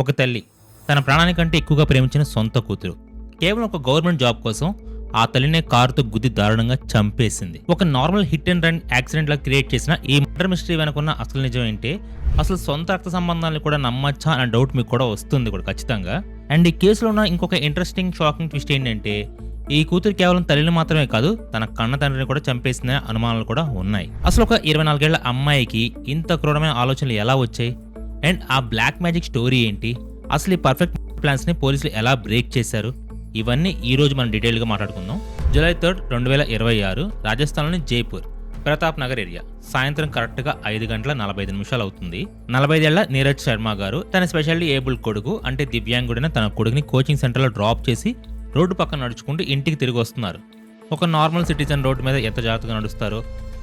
ఒక తల్లి తన ప్రాణానికంటే ఎక్కువగా ప్రేమించిన సొంత కూతురు కేవలం ఒక గవర్నమెంట్ జాబ్ కోసం ఆ తల్లినే కారుతో గుద్ది దారుణంగా చంపేసింది. ఒక normal hit and run accident law create చేసిన ఈ మర్డర్ మిస్టరీ వెనుకున్న అసలు నిజం ఏంటి, అసలు సొంత రక్త సంబంధాలను కూడా నమ్మచ్చా అనే డౌట్ మీకు కూడా వస్తుంది కూడా ఖచ్చితంగా. అండ్ ఈ కేసులో ఉన్న ఇంకొక ఇంట్రెస్టింగ్ షాకింగ్ ట్విస్ట్ ఏంటంటే ఈ కూతురు కేవలం తల్లిని మాత్రమే కాదు తన కన్న తండ్రిని కూడా చంపేసిందనే అనుమానాలు కూడా ఉన్నాయి. అసలు ఒక 24 ఏళ్ల అమ్మాయికి ఇంత క్రూరమైన ఆలోచనలు ఎలా వచ్చాయి, అండ్ ఆ బ్లాక్ మ్యాజిక్ స్టోరీ ఏంటి, అసలు ఈ పర్ఫెక్ట్ ప్లాన్స్ ని పోలీసులు ఎలా బ్రేక్ చేశారు, ఇవన్నీ ఈ రోజు మనం డీటెయిల్ గా మాట్లాడుకుందాం. జూలై 3, 2026 రాజస్థాన్లోని జైపూర్ ప్రతాప్ నగర్ ఏరియా సాయంత్రం కరెక్ట్ గా 5:45 అవుతుంది. 45 ఏళ్ల నీరజ్ శర్మ గారు తన స్పెషల్లీ ఏబుల్ కొడుకు అంటే దివ్యాంగుడైన తన కొడుకుని కోచింగ్ సెంటర్ లో డ్రాప్ చేసి రోడ్డు పక్కన నడుచుకుంటూ ఇంటికి తిరిగి వస్తున్నారు. ఒక నార్మల్ సిటిజన్ రోడ్డు మీద ఎంత జాగ్రత్తగా నడుస్తారో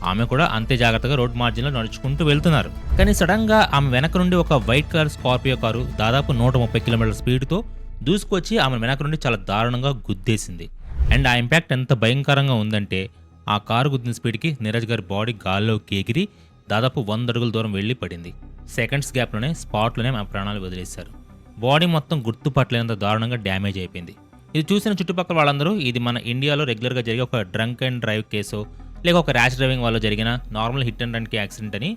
ఆమె కూడా అంతే జాగ్రత్తగా రోడ్ మార్జిన్ లో నడుచుకుంటూ వెళ్తున్నారు. కానీ సడన్ గా ఆమె వెనక నుండి ఒక వైట్ కలర్ స్కార్పియో కారు దాదాపు 130 కిలోమీటర్ల స్పీడ్ తో దూసుకొచ్చి ఆమె వెనక నుండి చాలా దారుణంగా గుద్దేసింది. అండ్ ఆ ఇంపాక్ట్ ఎంత భయంకరంగా ఉందంటే ఆ కారు గుద్దిన స్పీడ్కి నీరజ్ గారి బాడీ గాల్లోకి ఎగిరి దాదాపు 100 అడుగుల దూరం వెళ్లి పడింది. సెకండ్స్ గ్యాప్లోనే స్పాట్లోనే ఆమె ప్రాణాలు వదిలేశారు. బాడీ మొత్తం గుర్తుపట్టలేనంత దారుణంగా డ్యామేజ్ అయిపోయింది. ఇది చూసిన చుట్టుపక్కల వాళ్ళందరూ ఇది మన ఇండియాలో రెగ్యులర్గా జరిగే ఒక డ్రంక్ అండ్ డ్రైవ్ కేసు లేక ఒక ర్యాష్ డ్రైవింగ్ వల్ల జరిగిన నార్మల్ హిట్ అండ్ రన్ కి యాక్సిడెంట్ అని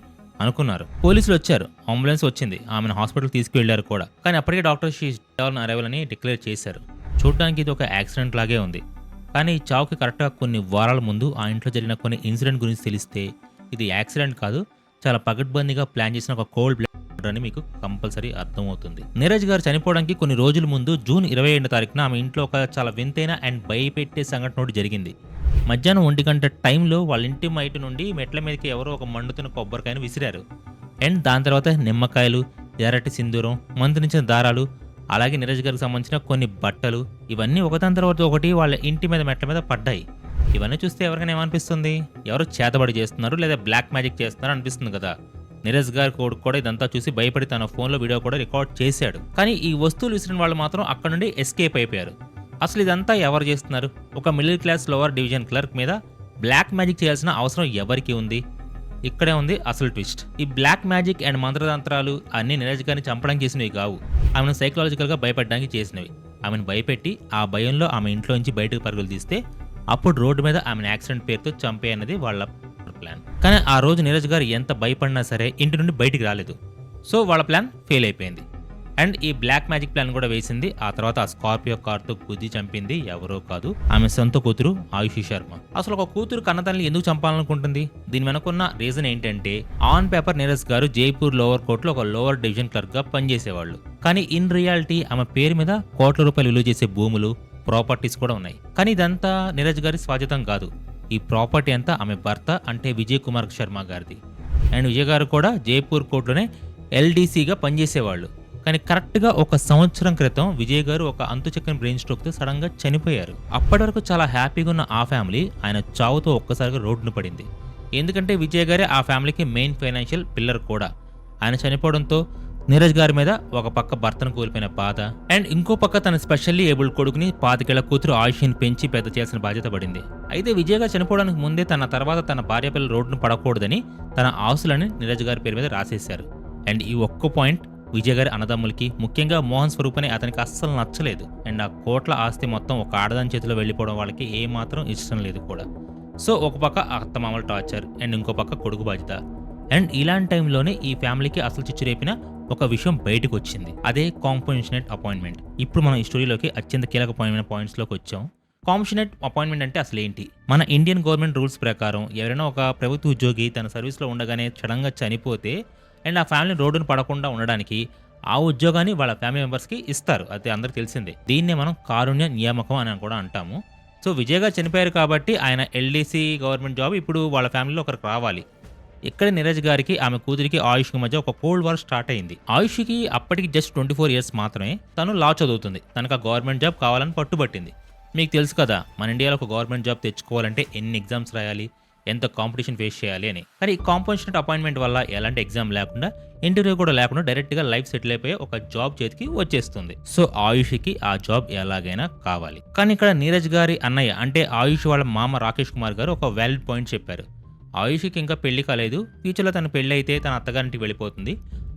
అనుకున్నారు. పోలీసులు వచ్చారు, అంబులెన్స్ వచ్చింది, ఆమెను హాస్పిటల్ తీసుకువెళ్లారు కూడా. కానీ అప్పటికే డాక్టర్ షీ అరైవల్ అని డిక్లేర్ చేశారు. చూడడానికి ఇది ఒక యాక్సిడెంట్ లాగే ఉంది. కానీ ఈ చావుకి కరెక్ట్గా కొన్ని వారాల ముందు ఆ ఇంట్లో జరిగిన కొన్ని ఇన్సిడెంట్ గురించి తెలిస్తే ఇది యాక్సిడెంట్ కాదు, చాలా పగడ్బందీగా ప్లాన్ చేసిన ఒక కోల్డ్ బ్లడ్ అని మీకు కంపల్సరీ అర్థమవుతుంది. నీరజ్ గారు చనిపోవడానికి కొన్ని రోజుల ముందు జూన్ 22న ఆమె ఇంట్లో ఒక చాలా వింతైన అండ్ భయపెట్టే సంఘటన ఒకటి జరిగింది. మధ్యాహ్నం 1 గంట టైంలో వాళ్ళ ఇంటి బయట నుండి మెట్ల మీదకి ఎవరో ఒక మండుతున్న కొబ్బరికాయను విసిరారు. అండ్ దాని తర్వాత నిమ్మకాయలు, ఎర్రటి సింధూరం, మంత్రించిన దారాలు, అలాగే నీరజ్ గారికి సంబంధించిన కొన్ని బట్టలు ఇవన్నీ ఒకదాని తర్వాత ఒకటి వాళ్ళ ఇంటి మీద మెట్ల మీద పడ్డాయి. ఇవన్నీ చూస్తే ఎవరికైనా ఏమనిపిస్తుంది, ఎవరు చేతబడి చేస్తున్నారు లేదా బ్లాక్ మ్యాజిక్ చేస్తున్నారు అనిపిస్తుంది కదా. నీరజ్ గారి కొడుకు కూడా ఇదంతా చూసి భయపడి తన ఫోన్లో వీడియో కూడా రికార్డ్ చేశాడు. కానీ ఈ వస్తువులు విసిరిన వాళ్ళు మాత్రం అక్కడ నుండి ఎస్కేప్ అయిపోయారు. అసలు ఇదంతా ఎవరు చేస్తున్నారు? ఒక middle class lower division clerk మీద బ్లాక్ మ్యాజిక్ చేయాల్సిన అవసరం ఎవరికి ఉంది? ఇక్కడే ఉంది అసలు ట్విస్ట్. ఈ బ్లాక్ మ్యాజిక్ అండ్ మంత్రతంత్రాలు అన్ని నీరజ్ గారిని చంపడానికి చేసినవి కావు, ఆమెను సైకలాజికల్గా భయపడడానికి చేసినవి. ఆమెను భయపెట్టి ఆ భయంలో ఆమె ఇంట్లో నుంచి బయటకు పరుగులు తీస్తే అప్పుడు రోడ్డు మీద ఆమెను యాక్సిడెంట్ పేరుతో చంపే అన్నది వాళ్ళ ప్లాన్. కానీ ఆ రోజు నీరజ్ గారు ఎంత భయపడినా సరే ఇంటి నుండి బయటికి రాలేదు. సో వాళ్ళ ప్లాన్ ఫెయిల్ అయిపోయింది. అండ్ ఈ బ్లాక్ మ్యాజిక్ ప్లాన్ కూడా వేసింది. ఆ తర్వాత ఆ స్కార్పియో కార్తో గుద్ది చంపింది ఎవరో కాదు, ఆమె సొంత కూతురు ఆయుషి శర్మ. అసలు ఒక కూతురు కన్నతల్ని ఎందుకు చంపాలనుకుంటుంది? దీని వెనుకున్న రీజన్ ఏంటంటే ఆన్ పేపర్ నీరజ్ గారు జైపూర్ లోవర్ కోర్టులో ఒక లోవర్ డివిజన్ క్లర్క్ గా పనిచేసేవాళ్ళు. కానీ ఇన్ రియాలిటీ ఆమె పేరు మీద కోట్ల రూపాయలు విలువ చేసే భూములు, ప్రాపర్టీస్ కూడా ఉన్నాయి. కానీ ఇదంతా నీరజ్ గారి స్వాధీనం కాదు. ఈ ప్రాపర్టీ అంతా ఆమె భర్త అంటే విజయ్ కుమార్ శర్మ గారిది. అండ్ విజయ్ గారు కూడా జైపూర్ కోర్టులోనే ఎల్డీసీగా పనిచేసేవాళ్ళు. కానీ కరెక్ట్గా 1 సంవత్సరం క్రితం విజయ్ గారు ఒక అంతుచక్కని బ్రెయిన్ స్ట్రోక్తో సడన్గా చనిపోయారు. అప్పటి వరకు చాలా హ్యాపీగా ఉన్న ఆ ఫ్యామిలీ ఆయన చావుతో ఒక్కసారిగా రోడ్డును పడింది. ఎందుకంటే విజయ్ గారే ఆ ఫ్యామిలీకి మెయిన్ ఫైనాన్షియల్ పిల్లర్ కూడా. ఆయన చనిపోవడంతో నీరజ్ గారి మీద ఒక పక్క భర్తను కోల్పోయిన బాధ అండ్ ఇంకో పక్క తన స్పెషల్లీ ఏబుల్ కొడుకుని 25 ఏళ్ల కూతురు ఆయుష్ని పెంచి పెద్ద చేయాల్సిన బాధ్యత పడింది. అయితే విజయ్ గారు చనిపోవడానికి ముందే తన తర్వాత తన భార్య పిల్లలు రోడ్డును పడకూడదని తన ఆస్తులని నీరజ్ గారి పేరు మీద రాసేశారు. అండ్ ఈ ఒక్క పాయింట్ విజయ్ గారి అన్నదమ్ములకి, ముఖ్యంగా మోహన్ స్వరూప్ అని అతనికి అస్సలు నచ్చలేదు. అండ్ ఆ కోట్ల ఆస్తి మొత్తం ఒక ఆడదాని చేతిలో వెళ్ళిపోవడం వాళ్ళకి ఏమాత్రం ఇష్టం లేదు కూడా. సో ఒక పక్క అత్తమామల టార్చర్ అండ్ ఇంకో పక్క కొడుకు బాధ్యత. అండ్ ఇలాంటి టైంలోనే ఈ ఫ్యామిలీకి అసలు చిచ్చురేపిన ఒక విషయం బయటకు వచ్చింది. అదే కాంపన్సేట్ అపాయింట్మెంట్. ఇప్పుడు మనం ఈ స్టోరీలోకి అత్యంత కీలకమైన పాయింట్స్లోకి వచ్చాం. కాంపన్సేట్ అపాయింట్మెంట్ అంటే అసలు ఏంటి? మన ఇండియన్ గవర్నమెంట్ రూల్స్ ప్రకారం ఎవరైనా ఒక ప్రభుత్వ ఉద్యోగి తన సర్వీస్లో ఉండగానే సడన్గా చనిపోతే అండ్ ఆ ఫ్యామిలీ రోడ్డును పడకుండా ఉండడానికి ఆ ఉద్యోగాన్ని వాళ్ళ ఫ్యామిలీ మెంబర్స్కి ఇస్తారు. అది అందరికి తెలిసిందే. దీన్నే మనం కారుణ్య నియామకం అని కూడా అంటాము. సో విజయ్ గారు చనిపోయారు కాబట్టి ఆయన ఎల్డీసీ గవర్నమెంట్ జాబ్ ఇప్పుడు వాళ్ళ ఫ్యామిలీలో ఒకరికి రావాలి. ఇక్కడ నీరజ్ గారికి ఆమె కూతురికి ఆయుష్కి మధ్య ఒక కోల్డ్ వార్ స్టార్ట్ అయింది. ఆయుష్కి అప్పటికి జస్ట్ 24 ఇయర్స్ మాత్రమే. తను లా చదువుతుంది. తనకు ఆ గవర్నమెంట్ జాబ్ కావాలని పట్టుబట్టింది. మీకు తెలుసు కదా మన ఇండియాలో ఒక గవర్నమెంట్ జాబ్ తెచ్చుకోవాలంటే ఎన్ని ఎగ్జామ్స్ రాయాలి, ఎంత కాంపిటీషన్ ఫేస్ చేయాలి అని. కానీ ఈ కాంపన్సేట్ అపాయింట్మెంట్ వల్ల ఎలాంటి ఎగ్జామ్ లేకుండా, ఇంటర్వ్యూ కూడా లేకుండా డైరెక్ట్గా లైఫ్ సెటిల్ అయిపోయి ఒక జాబ్ చేతికి వచ్చేస్తుంది. సో ఆయుష్కి ఆ జాబ్ ఎలాగైనా కావాలి. కానీ ఇక్కడ నీరజ్ గారి అన్నయ్య అంటే ఆయుష్ వాళ్ళ మామ రాకేష్ కుమార్ గారు ఒక వ్యాలిడ్ పాయింట్ చెప్పారు. ఆయుష్కి ఇంకా పెళ్లి కాలేదు, ఫ్యూచర్లో తన పెళ్లి అయితే తన అత్తగారింటికి వెళ్ళిపోతుంది,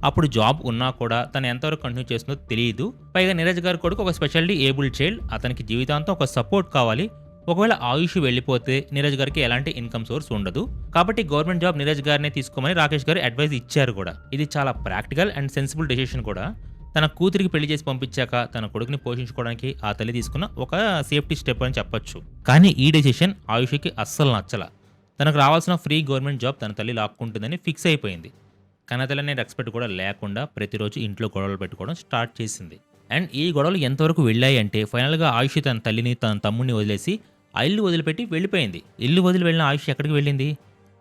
అప్పుడు జాబ్ ఉన్నా కూడా తను ఎంతవరకు కంటిన్యూ చేస్తుందో తెలియదు. పైగా నీరజ్ గారి కొడుకు ఒక స్పెషల్లీ ఏబుల్డ్ చైల్డ్, అతనికి జీవితాంతం ఒక సపోర్ట్ కావాలి. ఒకవేళ ఆయుష్ వెళ్ళిపోతే నీరజ్ గారికి ఎలాంటి ఇన్కమ్ సోర్స్ ఉండదు. కాబట్టి గవర్నమెంట్ జాబ్ నీరజ్ గారినే తీసుకోమని రాకేష్ గారు అడ్వైస్ ఇచ్చారు కూడా. ఇది చాలా ప్రాక్టికల్ అండ్ సెన్సిబుల్ డెసిషన్ కూడా. తన కూతురికి పెళ్లి చేసి పంపించాక తన కొడుకుని పోషించుకోవడానికి ఆ తల్లి తీసుకున్న ఒక సేఫ్టీ స్టెప్ అని చెప్పొచ్చు. కానీ ఈ డెసిషన్ ఆయుష్కి అస్సలు నచ్చల. తనకు రావాల్సిన ఫ్రీ గవర్నమెంట్ జాబ్ తన తల్లి లాక్కుంటుందని ఫిక్స్ అయిపోయింది. కన్నతల్లిని రెస్పెక్ట్ కూడా లేకుండా ప్రతిరోజు ఇంట్లో గొడవలు పెట్టుకోవడం స్టార్ట్ చేసింది. అండ్ ఈ గొడవలు ఎంతవరకు వెళ్ళాయి అంటే ఫైనల్గా ఆయుష్ తన తల్లిని తన తమ్ముడిని వదిలేసి ఆ ఇల్లు వదిలిపెట్టి వెళ్ళిపోయింది. ఇల్లు వదిలి వెళ్ళిన ఆయుష్ ఎక్కడికి వెళ్ళింది?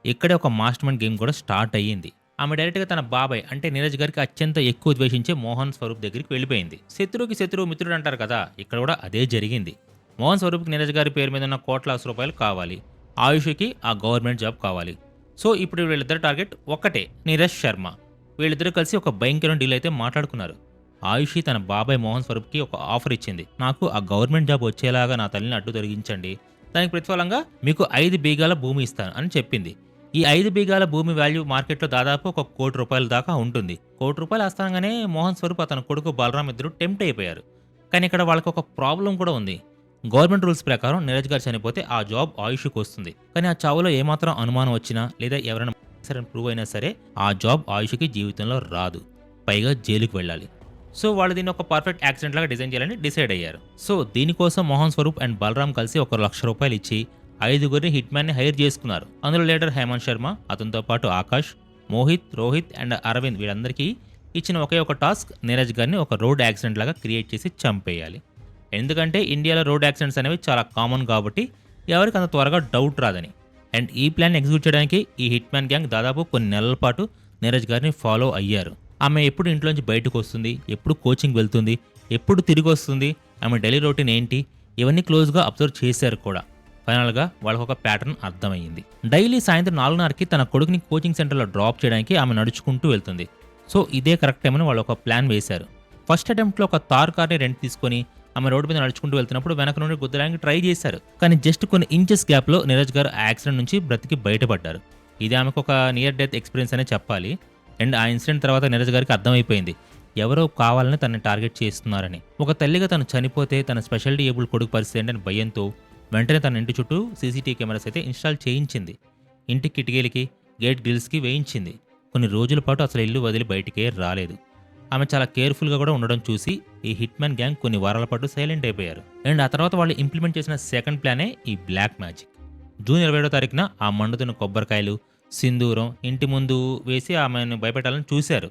ఇక్కడే ఒక మాస్టర్ మైండ్ గేమ్ కూడా స్టార్ట్ అయ్యింది. ఆమె డైరెక్ట్గా తన బాబాయ్ అంటే నీరజ్ గారికి అత్యంత ఎక్కువ ద్వేషించే మోహన్ స్వరూప్ దగ్గరికి వెళ్ళిపోయింది. శత్రువుకి శత్రువు మిత్రుడు అంటారు కదా, ఇక్కడ కూడా అదే జరిగింది. మోహన్ స్వరూప్కి నీరజ్ గారి పేరు మీద ఉన్న కోట్లాది రూపాయలు కావాలి, ఆయుష్కి ఆ గవర్నమెంట్ జాబ్ కావాలి. సో ఇప్పుడు వీళ్ళిద్దరు టార్గెట్ ఒక్కటే, నీరజ్ శర్మ. వీళ్ళిద్దరూ కలిసి ఒక భయంకరమైన డీల్ అయితే మాట్లాడుకున్నారు. ఆయుషి తన బాబాయ్ మోహన్ స్వరూప్కి ఒక ఆఫర్ ఇచ్చింది. నాకు ఆ గవర్నమెంట్ జాబ్ వచ్చేలాగా నా తల్లిని అడ్డు తొలగించండి, దానికి ప్రతిఫలంగా మీకు 5 బీగాల భూమి ఇస్తాను అని చెప్పింది. ఈ 5 బీగాల భూమి వాల్యూ మార్కెట్లో దాదాపు ఒక ₹1 కోటి దాకా ఉంటుంది. ₹1 కోటి వస్తాగానే మోహన్ స్వరూప్ అతని కొడుకు బలరాం ఇద్దరు టెంప్ట్ అయిపోయారు. కానీ ఇక్కడ వాళ్ళకి ఒక ప్రాబ్లం కూడా ఉంది. గవర్నమెంట్ రూల్స్ ప్రకారం నీరజ్ గారు చనిపోతే ఆ జాబ్ ఆయుష్కి వస్తుంది. కానీ ఆ చావులో ఏమాత్రం అనుమానం వచ్చినా లేదా ఎవరైనా సరే ప్రూవ్ అయినా సరే ఆ జాబ్ ఆయుష్కి జీవితంలో రాదు, పైగా జైలుకి వెళ్ళాలి. సో వాళ్ళు దీన్ని ఒక పర్ఫెక్ట్ యాక్సిడెంట్ లాగా డిజైన్ చేయాలని డిసైడ్ అయ్యారు. సో దీనికోసం మోహన్ స్వరూప్ అండ్ బలరాం కలిసి ఒక ₹1,00,000 ఇచ్చి 5 హిట్ మ్యాన్ ని హైర్ చేసుకున్నారు. అందులో లీడర్ హేమంత్ శర్మ, అతనితో పాటు ఆకాష్, మోహిత్, రోహిత్ అండ్ అరవింద్ వీళ్ళందరికీ ఇచ్చిన ఒకే ఒక టాస్క్, నీరజ్ గారిని ఒక రోడ్ యాక్సిడెంట్ లాగా క్రియేట్ చేసి చంపేయాలి. ఎందుకంటే ఇండియాలో రోడ్ యాక్సిడెంట్స్ అనేవి చాలా కామన్ కాబట్టి ఎవరికి అంత త్వరగా డౌట్ రాదని. అండ్ ఈ ప్లాన్ ఎగ్జిక్యూట్ చేయడానికి ఈ హిట్ మ్యాన్ గ్యాంగ్ దాదాపు కొన్ని నెలల పాటు నీరజ్ గారిని ఫాలో అయ్యారు. ఆమె ఎప్పుడు ఇంట్లోంచి బయటకు వస్తుంది, ఎప్పుడు కోచింగ్ వెళ్తుంది, ఎప్పుడు తిరిగి వస్తుంది, ఆమె డైలీ రొటీన్ ఏంటి, ఇవన్నీ క్లోజ్గా అబ్జర్వ్ చేశారు కూడా. ఫైనల్గా వాళ్ళకు ఒక ప్యాటర్న్ అర్థమైంది. డైలీ సాయంత్రం 4:30కి తన కొడుకుని కోచింగ్ సెంటర్లో డ్రాప్ చేయడానికి ఆమె నడుచుకుంటూ వెళ్తుంది. సో ఇదే కరెక్ట్ టైం అని వాళ్ళు ఒక ప్లాన్ వేశారు. ఫస్ట్ అటెంప్ట్లో ఒక తార్ కార్ని రెంట్ తీసుకొని ఆమె రోడ్డు మీద నడుచుకుంటూ వెళ్తున్నప్పుడు వెనక నుండి గుద్దడానికి ట్రై చేశారు. కానీ జస్ట్ కొన్ని ఇంచెస్ గ్యాప్లో నీరజ్ గారు ఆ యాక్సిడెంట్ నుంచి బ్రతికి బయటపడ్డారు. ఇది ఆమెకు ఒక నియర్ డెత్ ఎక్స్పీరియన్స్ అనే చెప్పాలి. అండ్ ఆ ఇన్సిడెంట్ తర్వాత నీరజ్ గారికి అర్థమైపోయింది ఎవరో కావాలని తనని టార్గెట్ చేస్తున్నారని. ఒక తల్లిగా తను చనిపోతే తన స్పెషాలిటీ ఏబుల్ కొడుకు పరిస్థితి ఏంటని భయంతో వెంటనే తన ఇంటి చుట్టూ సీసీటీవీ కెమెరాస్ అయితే ఇన్స్టాల్ చేయించింది. ఇంటి కిటికీలకి గేట్ గ్రిల్స్కి వేయించింది. కొన్ని రోజుల పాటు అసలు ఇల్లు వదిలి బయటికే రాలేదు. ఆమె చాలా కేర్ఫుల్గా కూడా ఉండడం చూసి ఈ హిట్ మ్యాన్ గ్యాంగ్ కొన్ని వారాల పాటు సైలెంట్ అయిపోయారు. అండ్ ఆ తర్వాత వాళ్ళు ఇంప్లిమెంట్ చేసిన సెకండ్ ప్లానే ఈ బ్లాక్ మ్యాజిక్. జూన్ 27వ తారీఖున ఆ మండుతున్న కొబ్బరికాయలు, సింధూరం ఇంటి ముందు వేసి ఆమెను భయపెట్టాలని చూశారు.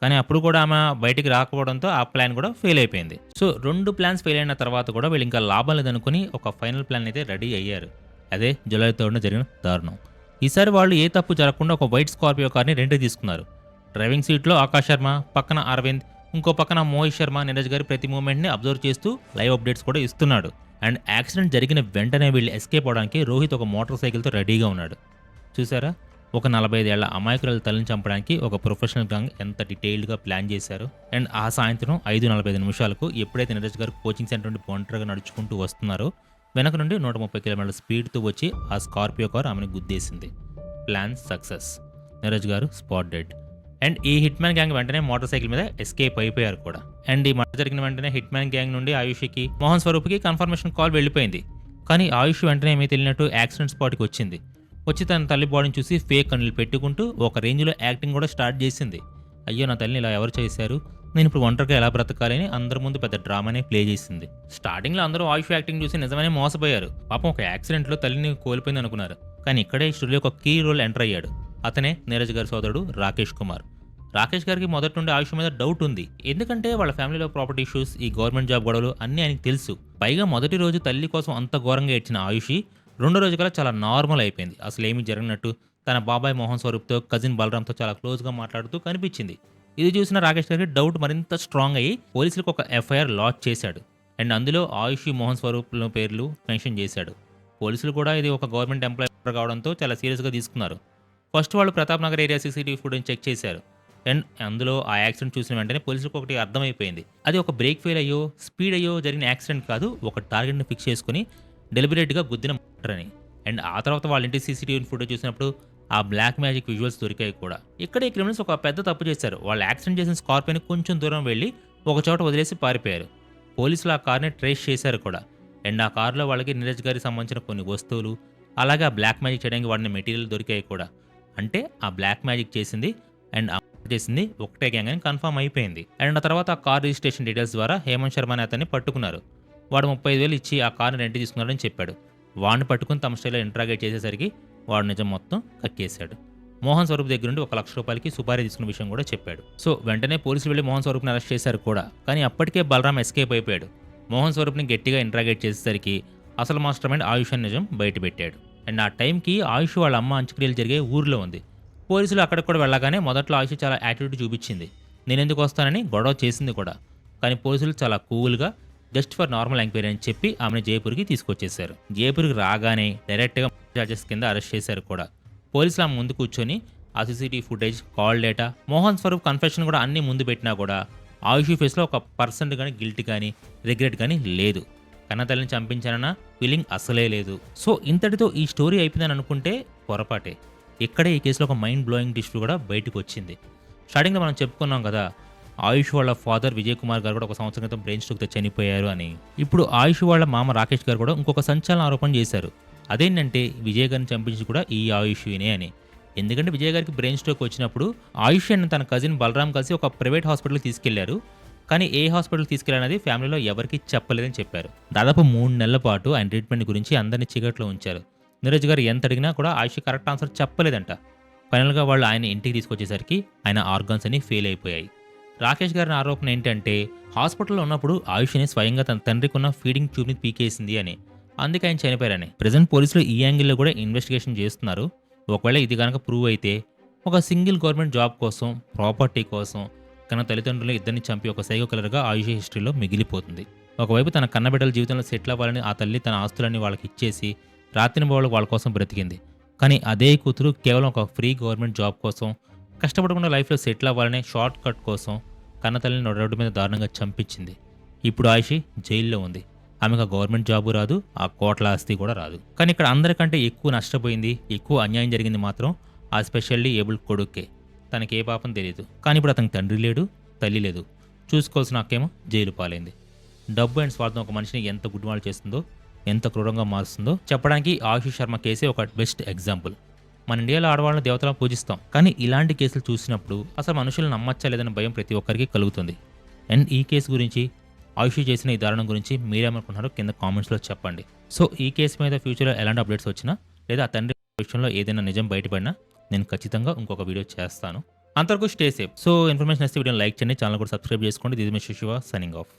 కానీ అప్పుడు కూడా ఆమె బయటికి రాకపోవడంతో ఆ ప్లాన్ కూడా ఫెయిల్ అయిపోయింది. సో 2 ప్లాన్స్ ఫెయిల్ అయిన తర్వాత కూడా వీళ్ళు ఇంకా లాభం లేదనుకుని ఒక ఫైనల్ ప్లాన్ అయితే రెడీ అయ్యారు. అదే జూలై 3న జరిగిన దారుణం. ఈసారి వాళ్ళు ఏ తప్పు జరగకుండా ఒక వైట్ స్కార్పియో కార్ని రెంట్ తీసుకున్నారు. డ్రైవింగ్ సీట్లో ఆకాష్ శర్మ, పక్కన అరవింద్, ఇంకో పక్కన మోహిత్ శర్మ నీరజ్ గారి ప్రతి మూమెంట్ని అబ్జర్వ్ చేస్తూ లైవ్ అప్డేట్స్ కూడా ఇస్తున్నాడు. అండ్ యాక్సిడెంట్ జరిగిన వెంటనే వీళ్ళు ఎస్కేప్ అవడానికి రోహిత్ ఒక మోటార్ సైకిల్తో రెడీగా ఉన్నాడు. చూసారా, ఒక 45 ఏళ్ల అమాయకురాలు తల్లిని చంపడానికి ఒక ప్రొఫెషనల్ గ్యాంగ్ ఎంత డీటెయిల్డ్గా ప్లాన్ చేశారు. అండ్ ఆ సాయంత్రం 5:45 ఎప్పుడైతే నీరజ్ గారు కోచింగ్ సెంటర్ నుండి ఒంటరిగా నడుచుకుంటూ వస్తున్నారో వెనక నుండి 130 కిలోమీటర్ల స్పీడ్తో వచ్చి ఆ స్కార్పియో కార్ ఆమెను గుద్దేసింది. ప్లాన్ సక్సెస్, నీరజ్ గారు స్పాట్ డెడ్. అండ్ ఈ హిట్ మ్యాన్ గ్యాంగ్ వెంటనే మోటార్ సైకిల్ మీద ఎస్కేప్ అయిపోయారు కూడా. అండ్ ఈ మర్డర్ జరిగిన వెంటనే హిట్ మ్యాన్ గ్యాంగ్ నుండి ఆయుష్కి, మోహన్ స్వరూప్కి కన్ఫర్మేషన్ కాల్ వెళ్ళిపోయింది. కానీ ఆయుష్ వెంటనే ఏమీ తెలియనట్టు యాక్సిడెంట్ స్పాట్కి వచ్చింది. వచ్చి తన తల్లి బాడీని చూసి ఫేక్ కన్నులు పెట్టుకుంటూ ఒక రేంజ్లో యాక్టింగ్ కూడా స్టార్ట్ చేసింది. అయ్యో నా తల్లిని ఇలా ఎవరు చేశారు, నేను ఇప్పుడు ఒంటరిగా ఎలా బ్రతకాలని అందరి ముందు పెద్ద డ్రామానే ప్లే చేసింది. స్టార్టింగ్లో అందరూ ఆయుష్ యాక్టింగ్ చూసి నిజమనే మోసపోయారు. పాపం ఒక యాక్సిడెంట్లో తల్లిని కోల్పోయింది అనుకున్నారు. కానీ ఇక్కడే స్టోరీలో ఒక కీ రోల్ ఎంటర్ అయ్యాడు. అతనే నీరజ్ గారి సోదరుడు రాకేష్ కుమార్. రాకేష్ గారికి మొదటి నుండి ఆయుష్ మీద డౌట్ ఉంది. ఎందుకంటే వాళ్ళ ఫ్యామిలీలో ప్రాపర్టీ ఇష్యూస్, ఈ గవర్నమెంట్ జాబ్ గొడవలు అన్నీ ఆయనకు తెలుసు. పైగా మొదటి రోజు తల్లి కోసం అంత ఘోరంగా ఏడ్చిన ఆయుషి రెండో రోజు కల్లా చాలా నార్మల్ అయిపోయింది. అసలు ఏమీ జరిగినట్టు తన బాబాయ్ మోహన్ స్వరూప్తో, కజిన్ బలరాంతో చాలా క్లోజ్గా మాట్లాడుతూ కనిపించింది. ఇది చూసిన రాకేష్ గారికి డౌట్ మరింత స్ట్రాంగ్ అయ్యి పోలీసులకు ఒక ఎఫ్ఐఆర్ లాంచ్ చేశాడు. అండ్ అందులో ఆయుషి, మోహన్ స్వరూప్ పేర్లు మెన్షన్ చేశాడు. పోలీసులు కూడా ఇది ఒక గవర్నమెంట్ ఎంప్లాయీ కావడంతో చాలా సీరియస్గా తీసుకున్నారు. ఫస్ట్ వాళ్ళు Pratap Nagar area CCTV footage check చేశారు. అండ్ అందులో ఆ యాక్సిడెంట్ చూసిన వెంటనే పోలీసులకు ఒకటి అర్థమైపోయింది. అది ఒక బ్రేక్ ఫెయిల్ అయ్యో, స్పీడ్ అయ్యో జరిగిన యాక్సిడెంట్ కాదు, ఒక టార్గెట్ని ఫిక్స్ చేసుకుని డెలిబరేట్గా గుద్దిన మర్డర్ అని. అండ్ ఆ తర్వాత వాళ్ళ ఇంటి సీసీటీవీ ఫుటేజ్ చూసినప్పుడు ఆ బ్లాక్ మ్యాజిక్ విజువల్స్ దొరికాయి కూడా. ఇక్కడ ఈ క్రిమినల్స్ ఒక పెద్ద తప్పు చేశారు. వాళ్ళు యాక్సిడెంట్ చేసిన స్కార్పియోని కొంచెం దూరం వెళ్ళి ఒక చోట వదిలేసి పారిపోయారు. పోలీసులు ఆ కార్‌ని ట్రేస్ చేశారు కూడా. అండ్ ఆ కార్‌లో వాళ్ళకి నీరజ్ గారికి సంబంధించిన కొన్ని వస్తువులు, అలాగే ఆ బ్లాక్ మ్యాజిక్ చేయడానికి వాడిన మెటీరియల్ దొరికాయి కూడా. అంటే ఆ బ్లాక్ మ్యాజిక్ చేసింది అండ్ ఆ మర్డర్ చేసింది ఒకటే గ్యాంగ్ అని కన్ఫర్మ్ అయిపోయింది. అండ్ ఆ తర్వాత ఆ కార్ రిజిస్ట్రేషన్ డీటెయిల్స్ ద్వారా హేమంత్ శర్మ అనే అతన్ని పట్టుకున్నారు. వాడు 35,000 ఇచ్చి ఆ కార్‌ని రెంట్‌కి తీసుకున్నాడని చెప్పాడు. వాడిని పట్టుకొని తమ స్టైల్‌లో ఇంట్రాగేట్ చేసేసరికి వాడు నిజం మొత్తం కక్కేశాడు. మోహన్ స్వరూప్ దగ్గర నుండి ₹1,00,000 సుపారీ తీసుకున్న విషయం కూడా చెప్పాడు. సో వెంటనే పోలీసులు వెళ్లి మోహన్ స్వరూప్‌ని అరెస్ట్ చేశారు కూడా. కానీ అప్పటికే బలరాం ఎస్కేప్ అయిపోయాడు. మోహన్ స్వరూప్‌ని గట్టిగా ఇంట్రాగేట్ చేసేసరికి అసలు మాస్టర్ మైండ్ ఆయుష్ అని నిజం బయటపెట్టాడు. అండ్ ఆ టైంకి ఆయుష్ వాళ్ళ అమ్మ అంత్యక్రియలు జరిగే ఊర్లో ఉంది. పోలీసులు అక్కడికి కూడా వెళ్ళగానే మొదట్లో ఆయుష్ చాలా యాటిట్యూడ్ చూపించింది. నేనెందుకు వస్తానని గొడవ చేసింది కూడా. కానీ పోలీసులు చాలా కూల్‌గా జస్ట్ ఫర్ నార్మల్ ఎంక్వైరీ అని చెప్పి ఆమెను జైపూర్‌కి తీసుకొచ్చేశారు. జైపూర్‌కి రాగానే డైరెక్ట్‌గా చార్జెస్ కింద అరెస్ట్ చేశారు కూడా. పోలీసులు ఆమె ముందు కూర్చొని ఆ CCTV footage, call data, Mohan Swaroop confession కూడా అన్నీ ముందు పెట్టినా కూడా ఆయుష్ ఫేస్‌లో ఒక పర్సెంట్ కానీ గిల్ట్ కానీ రిగ్రెట్ కానీ లేదు. కన్నతల్లిని చంపించానన్న ఫీలింగ్ అసలే లేదు. సో ఇంతటితో ఈ స్టోరీ అయిపోయిందని అనుకుంటే పొరపాటే. ఇక్కడే ఈ కేసులో ఒక మైండ్ బ్లోయింగ్ ట్విస్ట్ కూడా బయటకు వచ్చింది. స్టార్టింగ్‌లో మనం చెప్పుకున్నాం కదా, ఆయుష్ వాళ్ళ ఫాదర్ విజయ్ కుమార్ గారు కూడా ఒక సంవత్సరం క్రితం బ్రెయిన్ స్ట్రోక్‌తో చనిపోయారు అని. ఇప్పుడు ఆయుష్ వాళ్ళ మామ రాకేష్ గారు కూడా ఇంకొక సంచలన ఆరోపణ చేశారు. అదేంటంటే విజయ్ గారిని చంపించి కూడా ఈ ఆయుష్నే అని. ఎందుకంటే విజయ్ గారికి బ్రెయిన్ స్ట్రోక్ వచ్చినప్పుడు ఆయుష్ అండ్ తన కజిన్ బలరాం కలిసి ఒక ప్రైవేట్ హాస్పిటల్కి తీసుకెళ్లారు. కానీ ఏ హాస్పిటల్కి తీసుకెళ్లారనేది ఫ్యామిలీలో ఎవరికీ చెప్పలేదని చెప్పారు. దాదాపు 3 నెలల పాటు ఆయన ట్రీట్మెంట్ గురించి అందరినీ చీకట్లో ఉంచారు. నీరజ్ గారు ఎంత అడిగినా కూడా ఆయుష్ కరెక్ట్ ఆన్సర్ చెప్పలేదంట. ఫైనల్గా వాళ్ళు ఆయన ఇంటికి తీసుకొచ్చేసరికి ఆయన ఆర్గాన్స్ అన్ని ఫెయిల్ అయిపోయాయి. రాకేష్ గారి ఆరోపణ ఏంటంటే హాస్పిటల్లో ఉన్నప్పుడు ఆయుష్ని స్వయంగా తన తండ్రికి ఉన్న ఫీడింగ్ ట్యూబ్ని పీకేసింది అని. అందుకే ఆయన చనిపోయారని. ప్రజెంట్ పోలీసులు ఈ యాంగిల్లో కూడా ఇన్వెస్టిగేషన్ చేస్తున్నారు. ఒకవేళ ఇది కనుక ప్రూవ్ అయితే ఒక సింగిల్ గవర్నమెంట్ జాబ్ కోసం, ప్రాపర్టీ కోసం తన తల్లిదండ్రులు ఇద్దరిని చంపి ఒక సైకో కిల్లర్గా ఆయుష్ హిస్టరీలో మిగిలిపోతుంది. ఒకవైపు తన కన్నబిడ్డల జీవితంలో సెటిల్ అవ్వాలని ఆ తల్లి తన ఆస్తులన్నీ వాళ్ళకి ఇచ్చేసి రాత్రిబౌళ్ళు వాళ్ళ కోసం బ్రతికింది. కానీ అదే కూతురు కేవలం ఒక ఫ్రీ గవర్నమెంట్ జాబ్ కోసం, కష్టపడకుండా లైఫ్లో సెటిల్ అవ్వాలనే షార్ట్ కట్ కోసం కన్నతల్లిని రోడ్డు మీద దారుణంగా చంపించింది. ఇప్పుడు ఆయుషి జైల్లో ఉంది. ఆమెకు ఆ గవర్నమెంట్ జాబు రాదు, ఆ కోట్ల ఆస్తి కూడా రాదు. కానీ ఇక్కడ అందరికంటే ఎక్కువ నష్టపోయింది, ఎక్కువ అన్యాయం జరిగింది మాత్రం ఆ స్పెషల్లీ ఏబుల్ కొడుక్కే. తనకి ఏ పాపం తెలియదు. కానీ ఇప్పుడు అతనికి తండ్రి లేడు, తల్లి లేదు. చూసుకోవాల్సిన అక్కేమో జైలు పాలైంది. డబ్బు అండ్ స్వార్థం ఒక మనిషిని ఎంత గుడ్డివాళ్ళు చేస్తుందో, ఎంత క్రూరంగా మారుస్తుందో చెప్పడానికి ఆశిష్ శర్మ కేసే ఒక బెస్ట్ ఎగ్జాంపుల్. మన ఇండియాలో ఆడవాళ్ళని దేవతలను పూజిస్తాం. కానీ ఇలాంటి కేసులు చూసినప్పుడు అసలు మనుషులు నమ్మచ్చా లేదని భయం ప్రతి ఒక్కరికి కలుగుతుంది. అండ్ ఈ కేసు గురించి, ఆయుష్ చేసిన ఈ దారుణం గురించి మీరేమనుకుంటున్నారో కింద కామెంట్స్లో చెప్పండి. సో ఈ కేసు మీద ఫ్యూచర్లో ఎలాంటి అప్డేట్స్ వచ్చినా లేదా ఆ తండ్రి విషయంలో ఏదైనా నిజం బయటపడినా నేను ఖచ్చితంగా ఇంకొక వీడియో చేస్తాను. అంతవరకు స్టే సేఫ్. సో ఇన్ఫర్మేషన్ వస్తే వీడియోని లైక్ చేయండి, ఛానల్ కూడా సబ్స్క్రైబ్ చేసుకోండి. This is my Shiva signing off.